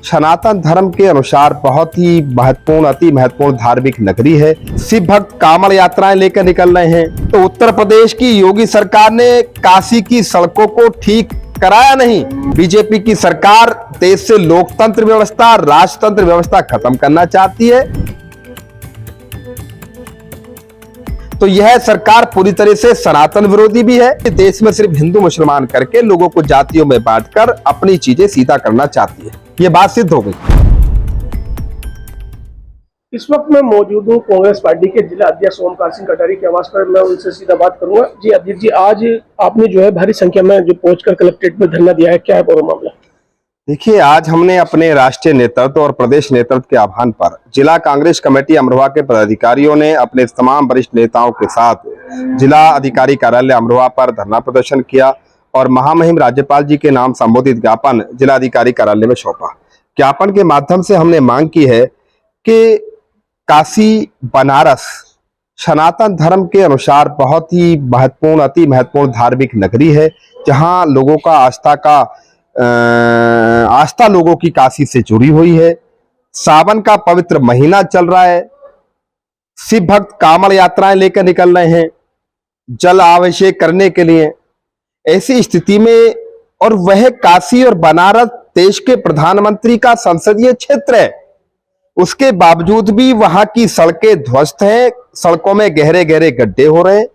सनातन धर्म के अनुसार बहुत ही महत्वपूर्ण, अति महत्वपूर्ण धार्मिक नगरी है। शिव भक्त कांवड़ यात्राएं लेकर निकल रहे हैं। तो उत्तर प्रदेश की योगी सरकार ने काशी की सड़कों को ठीक कराया नहीं। बीजेपी की सरकार देश से लोकतंत्र व्यवस्था, राजतंत्र व्यवस्था खत्म करना चाहती है। तो यह सरकार पूरी तरह से सनातन विरोधी भी है। देश में सिर्फ हिंदू मुसलमान करके लोगों को जातियों में बांटकर अपनी चीजें सीधा करना चाहती है। ये बात सिद्ध हो गई। इस वक्त मैं मौजूद हूँ कांग्रेस पार्टी के जिला अध्यक्ष ओमकार सिंह कटारी के आवास पर। मैं उनसे सीधा बात करूंगा। जी अध्यक्ष जी, आज आपने जो है भारी संख्या में जो पहुंचकर कलेक्ट्रेट में धरना दिया है, क्या है पूरा मामला? देखिए, आज हमने अपने राष्ट्रीय नेतृत्व और प्रदेश नेतृत्व के आह्वान पर जिला कांग्रेस कमेटी अमरोहा के पदाधिकारियों ने अपने तमाम वरिष्ठ नेताओं के साथ जिला अधिकारी कार्यालय अमरोहा पर धरना प्रदर्शन किया और महामहिम राज्यपाल जी के नाम संबोधित ज्ञापन जिला अधिकारी कार्यालय में सौंपा। ज्ञापन के माध्यम से हमने मांग की है कि काशी बनारस सनातन धर्म के अनुसार बहुत ही महत्वपूर्ण, अति महत्वपूर्ण धार्मिक नगरी है, जहां लोगों का आस्था लोगों की काशी से जुड़ी हुई है। सावन का पवित्र महीना चल रहा है। शिव भक्त कांवड़ यात्राएं लेकर निकल रहे हैं जल अभिषेक करने के लिए। ऐसी स्थिति में, और वह काशी और बनारस देश के प्रधानमंत्री का संसदीय क्षेत्र है, उसके बावजूद भी वहां की सड़कें ध्वस्त हैं। सड़कों में गहरे गहरे गड्ढे हो रहे हैं।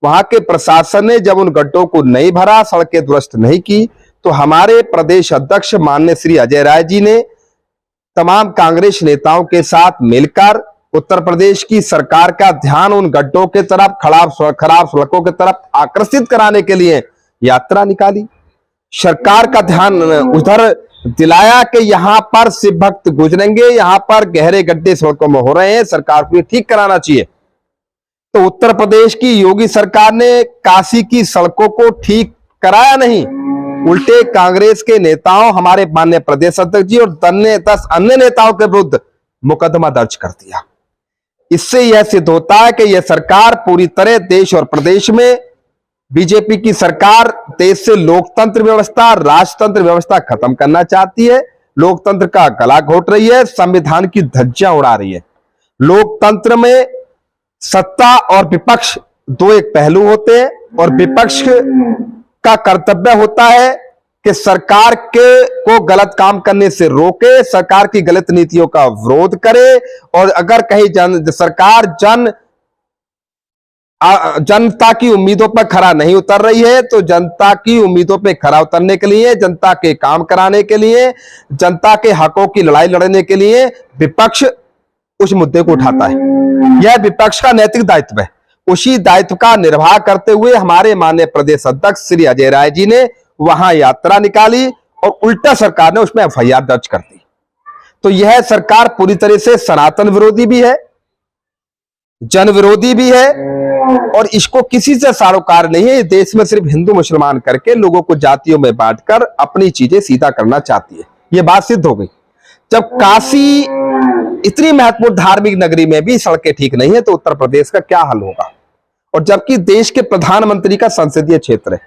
वहां के प्रशासन ने जब उन गड्ढों को नहीं भरा, सड़कें दुरुस्त नहीं की, तो हमारे प्रदेश अध्यक्ष माननीय श्री अजय राय जी ने तमाम कांग्रेस नेताओं के साथ मिलकर उत्तर प्रदेश की सरकार का ध्यान उन गड्ढों के तरफ, खराब सड़कों की तरफ आकर्षित कराने के लिए यात्रा निकाली। सरकार का ध्यान उधर दिलाया कि यहां पर शिव भक्त गुजरेंगे, यहां पर गहरे गड्ढे सड़कों में हो रहे हैं, सरकार को ठीक कराना चाहिए। तो उत्तर प्रदेश की योगी सरकार ने काशी की सड़कों को ठीक कराया नहीं, उल्टे कांग्रेस के नेताओं, हमारे माननीय प्रदेश अध्यक्ष जी और 10 अन्य नेताओं के विरुद्ध मुकदमा दर्ज कर दिया। इससे यह सिद्ध होता है कि यह सरकार पूरी तरह देश और प्रदेश में, बीजेपी की सरकार देश से लोकतंत्र व्यवस्था, राजतंत्र व्यवस्था खत्म करना चाहती है। लोकतंत्र का गला घोट रही है, संविधान की धज्जियां उड़ा रही है। लोकतंत्र में सत्ता और विपक्ष दो एक पहलू होते हैं, और विपक्ष का कर्तव्य होता है कि सरकार को गलत काम करने से रोके, सरकार की गलत नीतियों का विरोध करे। और अगर कहीं सरकार जनता की उम्मीदों पर खरा नहीं उतर रही है, तो जनता की उम्मीदों पर खरा उतरने के लिए, जनता के काम कराने के लिए, जनता के हकों की लड़ाई लड़ने के लिए विपक्ष उस मुद्दे को उठाता है। यह विपक्ष का नैतिक दायित्व है। उसी दायित्व का निर्वाह करते हुए हमारे माननीय प्रदेश अध्यक्ष श्री अजय राय जी ने वहां यात्रा निकाली और उल्टा सरकार ने उसमें एफआईआर दर्ज कर दी। तो यह सरकार पूरी तरह से सनातन विरोधी भी है, जन विरोधी भी है, और इसको किसी से सारोकार नहीं है। देश में सिर्फ हिंदू मुसलमान करके लोगों को जातियों में बांटकर अपनी चीजें सीधा करना चाहती है। यह बात सिद्ध हो गई। जब काशी इतनी महत्वपूर्ण धार्मिक नगरी में भी सड़कें ठीक नहीं है, तो उत्तर प्रदेश का क्या हाल होगा? और जबकि देश के प्रधानमंत्री का संसदीय क्षेत्र है।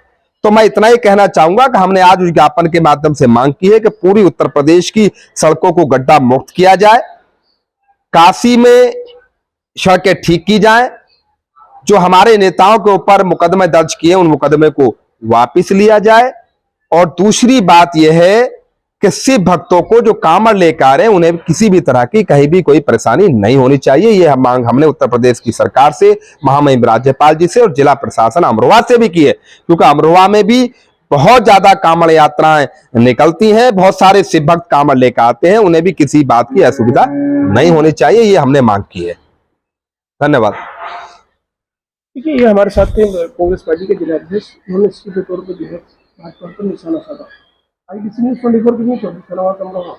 तो मैं इतना ही कहना चाहूंगा कि हमने आज उस ज्ञापन के माध्यम से मांग की है कि पूरी उत्तर प्रदेश की सड़कों को गड्ढा मुक्त किया जाए, काशी में सड़कें ठीक की जाए, जो हमारे नेताओं के ऊपर मुकदमे दर्ज किए उन मुकदमे को वापस लिया जाए। और दूसरी बात यह है कि शिव भक्तों को जो कांवड़ लेकर आ रहे हैं, उन्हें किसी भी तरह की कहीं भी कोई परेशानी नहीं होनी चाहिए। यह मांग हमने उत्तर प्रदेश की सरकार से, महामहिम राज्यपाल जी से और जिला प्रशासन अमरोहा से भी की है, क्योंकि अमरोहा में भी बहुत ज्यादा कांवड़ यात्राएं निकलती हैं, बहुत सारे शिव भक्त कांवड़ लेकर आते हैं, उन्हें भी किसी बात की असुविधा नहीं होनी चाहिए। ये हमने मांग की है। धन्यवाद। देखिए, ये हमारे साथ थे कांग्रेस पार्टी के जिला अध्यक्ष, उन्होंने सीधे तौर पर जो है भाजपा पर निशाना साधा। IBC News 24 के लिए 24 अमरोहा।